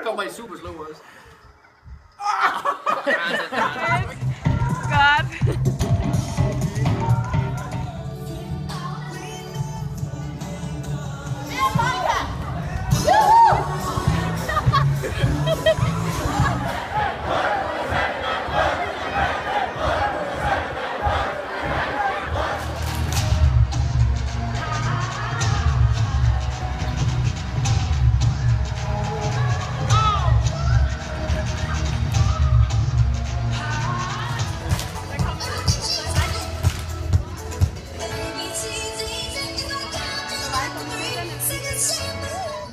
Kommer i super slow også. Godt.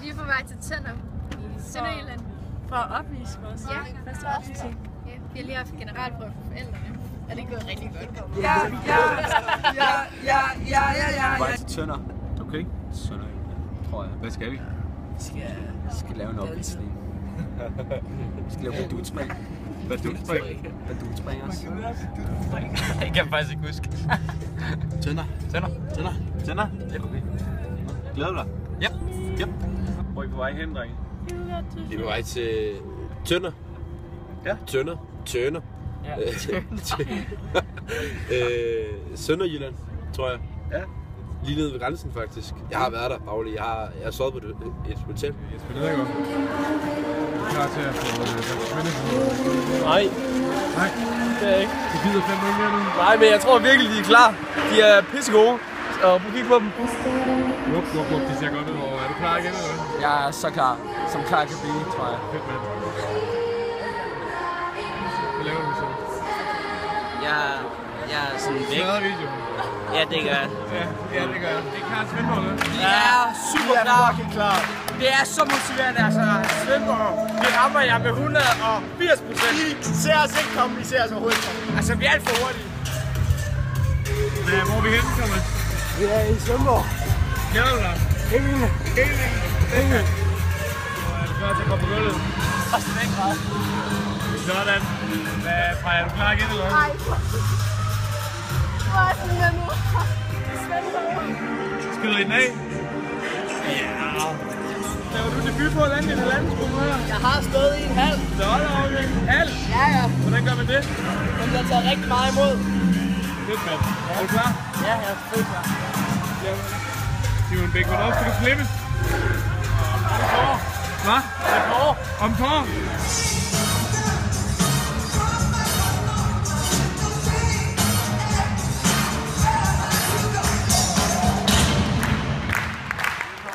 Vi er på vej til Tønder i Sønderjylland For at opvise vores første opstilling. Ja, vi har lige haft generalprøve for forældrene, og det er gået rigtig godt. Ja. Vej til Tønder. Okay. Sønderjylland, tror jeg. Hvad skal vi? Vi skal lave en opvisning. Vi skal lave badutspring. Badutspring også. Det kan jeg faktisk ikke huske. Tønder. Det er okay. Glæder du dig? Ja. Hvor er I på vej hen, drenge? Vi er på vej til Tønder. Ja. Tønder. Ja. Sønderjylland, tror jeg. Ja. Lige nede ved grænsen, faktisk. Jeg har været der, Pauli. Jeg har sovet på et hotel. Jesper Nedergaard. Klar til at få Nej, det er ikke. Du gider 5 minutter mere nu? Nej, men jeg tror virkelig, de er klar. De er pissegode. Og prøv at kigge på dem. Wup, de ser godt ud. Er du klar igen, eller hvad? Jeg er så klar, som klar kan blive, tror jeg. Fedt, mand. Hvad laver du så? Jeg er sådan væk. Smadrer video? Ja, det gør jeg. Ja, det gør jeg. Det er Karl Svendborg, eller? Jeg er super klar. Det er så motiverende, altså. Svendborg, det rammer jeg med 180%. I ser os ikke komme, I ser os overhovedet komme. Altså, vi er alt for hurtige. Hvor er vi henne, Thomas? Vi er i Svendborg. Glæder du dig? Helt vildt. Er du klar til at komme på gulvet? Også den grad. Sådan. Freja, er du klar igen, eller hvad? Nej. Hvor er sådan der nu? Skyder I den af? Ja. Laver du debut på at lande i en halvandenskole her? Jeg har stået i en halv. Så hold da okay. Halv? Ja. Hvordan gør man det? Den bliver taget rigtig meget imod. Fedt, mand. Er du klar? Ja, jeg er fedt klar. Simon Bæk, hvornår skal du slippe? Hvad? Om et par år?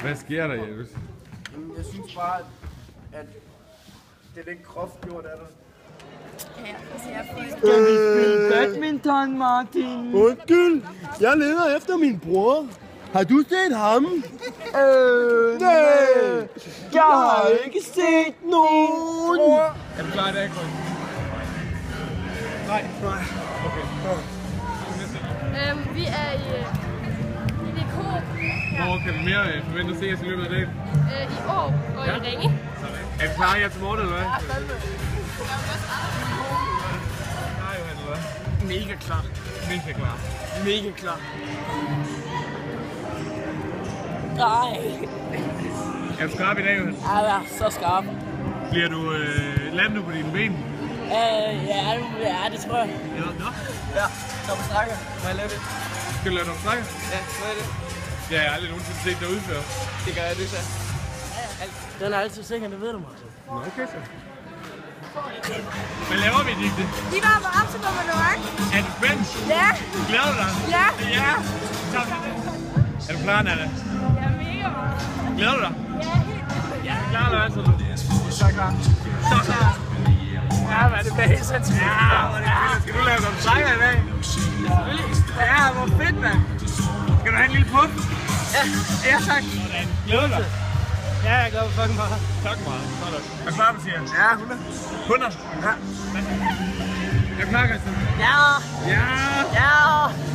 Hvad sker der, Jeppe? Jeg synes bare, at det er lidt groft gjort af dig. Skal vi spille badminton, Martin? Undskyld, jeg leder efter min bror. Har du set ham? Nej. Jeg har ikke set nogen. Er du klar i dag, Chris? Nej. Okay. Vi er i det Coop Hvor kan vi mere forvente at se os i løbet af dagen? i år og i Ringe. Er vi klar her til morgen, eller hvad? Ja, fandme. Nej, Johan, eller hvad? Mega klar. Mega klar. Nej. Er du skarp i dag, Johan? Jeg er så skarp. Bliver du landet nu på dine ben? Ja, det tror jeg. Ja, nå. Ja, når vi snakker. Må jeg lave det? Skal du lade dig snakke? Ja, må jeg det? Ja, jeg har aldrig nogensinde set dig udføre. Det gør jeg, det så. Den er altid sikker, det ved du, Martin. Nå, okay så. Hvad laver vi, Digte? Vi varmer op til nummer 0. Er du spændt? Ja. Glæder du dig? Ja. Ja. Så. Er du klar, Nana? Jeg er mega meget. Glæder du dig? Ja, helt. Ja, klar eller hvad, så du? Så klar. Så klar. Ja, hvad er det base? Ja, hvor er det vildt. Skal du lave nogle sejre i dag? Selvfølgelig. Ja, hvor fedt, mand. Skal du have en lille puff? Ja. Ja, tak. Hvordan? Glæder du dig? Ja, jeg glæder mig fucking meget. Tak meget. Sådan. Er du klar, du siger? Ja, 100. 100? Ja. Er du klar, Christian? Ja. Ja. Ja.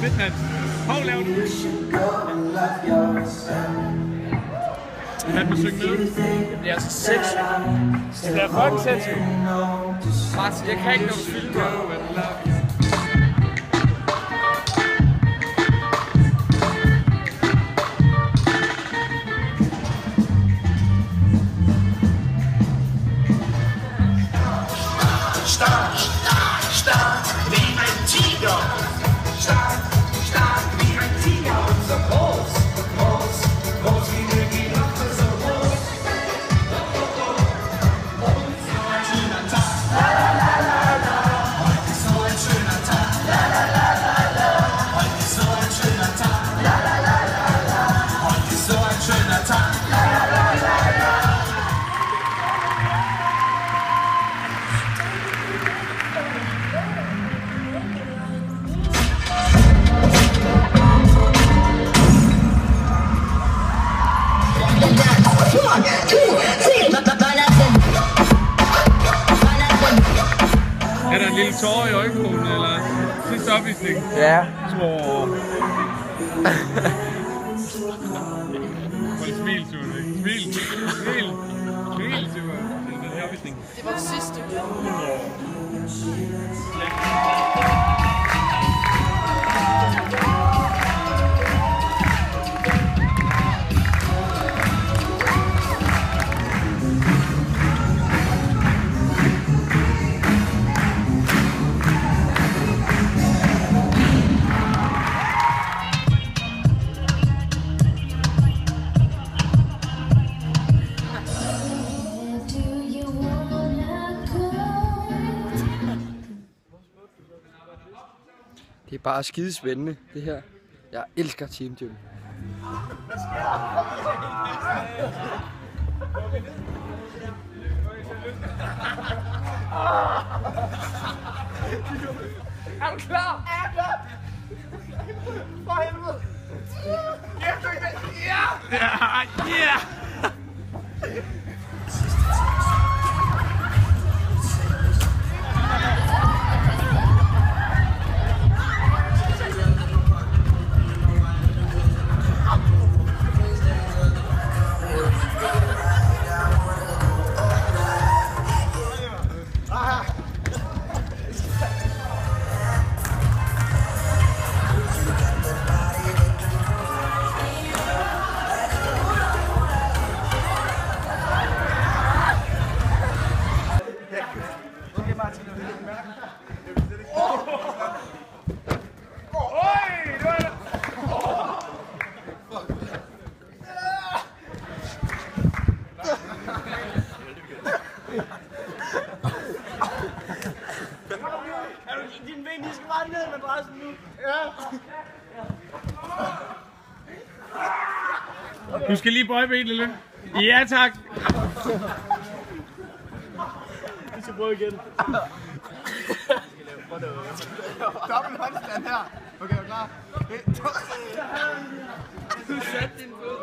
Fedt, mand. Hov, laver du. Kan du synge med? Det bliver altså 6. Det bliver fucking sindssygt. Martin, jeg kan ikke nå at filme her. tårer i øjenkrogen, eller sidste opvisning? Ja. Tror. Hold smil, Tune. Smil, Tune. Den her opvisning. Det var det sidste. Det er bare skide spændende, det her. Jeg elsker Team Gym. Er du klar? Ja, klar! For helvede! Ja! Din ben, de skal bare ned med dressen nu. Ja. Du skal lige bøje benene lidt. Ja, tak. Vi skal prøve igen. Dobbelt håndstand her. Okay, er du klar? Du satte din fod.